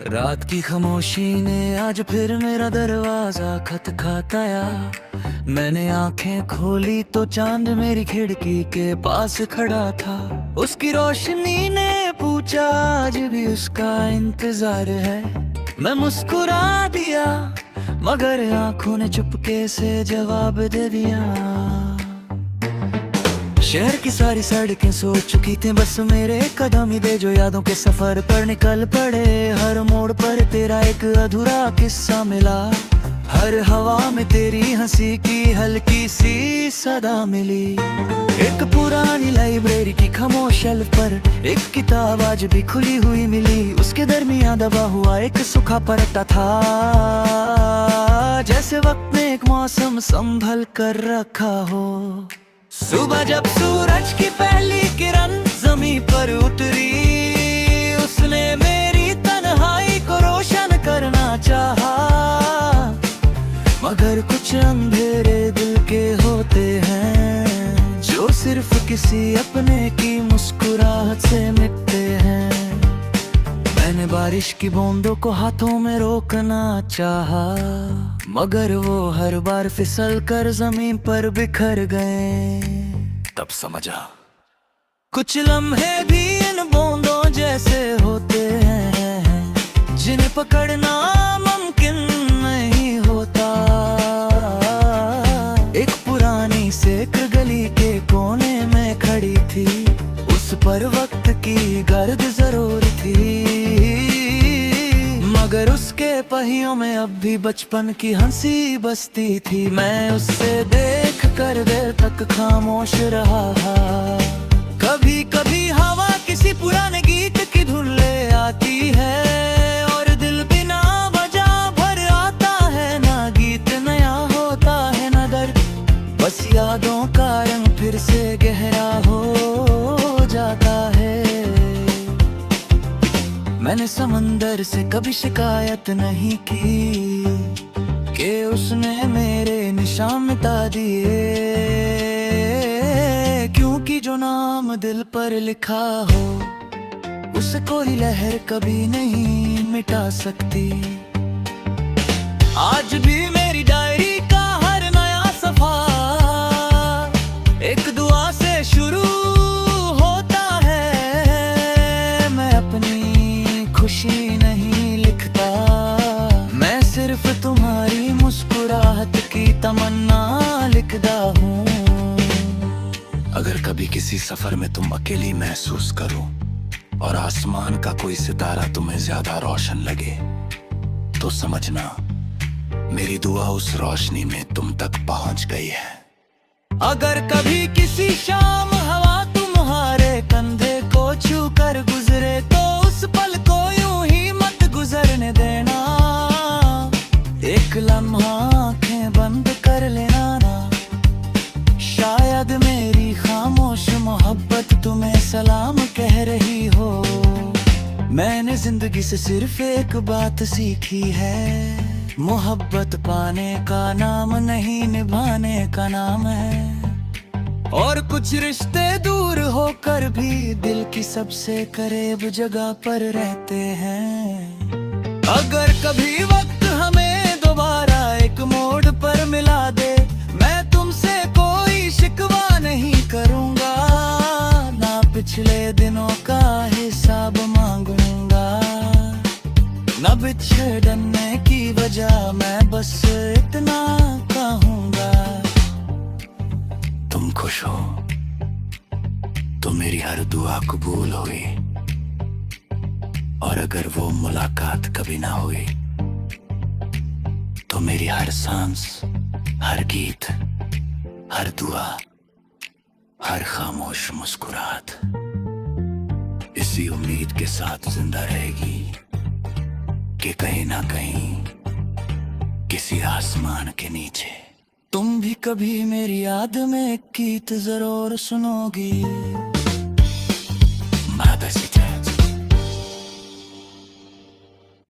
रात की खामोशी ने आज फिर मेरा दरवाजा खटखटाया। मैंने आंखें खोली तो चांद मेरी खिड़की के पास खड़ा था। उसकी रोशनी ने पूछा आज भी उसका इंतजार है। मैं मुस्कुरा दिया मगर आंखों ने चुपके से जवाब दे दिया। शहर की सारी सड़कें सो चुकी थी, बस मेरे कदम ही दे जो यादों के सफर पर निकल पड़े। हर मोड़ पर तेरा एक अधूरा किस्सा मिला, हर हवा में तेरी हंसी की हल्की सी सदा मिली। एक पुरानी लाइब्रेरी की खामोश शेल्फ पर एक किताब आज भी खुली हुई मिली। उसके दरमियां दबा हुआ एक सूखा पत्ता था, जैसे वक्त में एक मौसम संभल कर रखा हो। सुबह जब सूरज की पहली किरण जमीन पर उतरी, उसने मेरी तन्हाई को रोशन करना चाहा। मगर कुछ अंधेरे दिल के होते हैं जो सिर्फ किसी अपने की मुस्कुराहट से मिटते हैं। मैंने बारिश की बूंदों को हाथों में रोकना चाहा, मगर वो हर बार फिसल कर जमीन पर बिखर गए। तब समझा कुछ लम्हे भी इन बूंदों जैसे होते हैं, जिन्हें पकड़ना मुमकिन नहीं होता। एक पुरानी सेक गली के कोने में खड़ी थी, उस पर वक्त की गर्द जरूर थी, मगर उसके पहियों में अब भी बचपन की हंसी बसती थी। मैं उससे देख कर देर तक खामोश रहा। कभी कभी हवा किसी पुराने गीत की धुन ले आती है, और दिल बिना वजह भर आता है। ना गीत नया होता है ना दर्द, बस यादों का रंग फिर से गहरा हो जाता है। मैंने समंदर से कभी शिकायत नहीं की कि उसने मेरे निशान मिटा दिए, क्योंकि जो नाम दिल पर लिखा हो उसे कोई लहर कभी नहीं मिटा सकती। आज भी मेरी डायरी का हर नया सफा एक दुआ से शुरू होता है। मैं अपनी खुशी नहीं लिखता, मैं सिर्फ तुम्हारी मुस्कुराहट की तमन्ना लिखता हूँ। अगर कभी किसी सफर में तुम अकेली महसूस करो और आसमान का कोई सितारा तुम्हें ज्यादा रोशन लगे, तो समझना मेरी दुआ उस रोशनी में तुम तक पहुंच गई है। अगर कभी किसी शाम हवा तुम्हारे कंधे को छू कर गुजरे, तो उस पल को यूं ही मत गुजरने देना। एक लम्हा आंखें बंद कर लेना ना, शायद मेरी खामोश मोहब्बत तुम्हें सलाम कह रही हो। मैंने जिंदगी से सिर्फ एक बात सीखी है, मोहब्बत पाने का नाम नहीं निभाने का नाम है। और कुछ रिश्ते दूर होकर भी दिल की सबसे करीब जगह पर रहते हैं। अगर कभी वक्त हमें दोबारा एक मोड़ पर मिला दे, मैं तुमसे कोई शिकवा नहीं करूंगा, ना पिछले दिनों का हिसाब मांगूंगा, न बिछड़ने की वजह मैं बस इतना कहूंगा। तुम खुश हो तो मेरी हर दुआ कबूल हुई, और अगर वो मुलाकात कभी ना हुई तो मेरी हर सांस, हर गीत, हर दुआ, हर खामोश मुस्कुराहट इसी उम्मीद के साथ जिंदा रहेगी कि कहीं ना कहीं किसी आसमान के नीचे तुम भी कभी मेरी याद में एक गीत जरूर सुनोगी।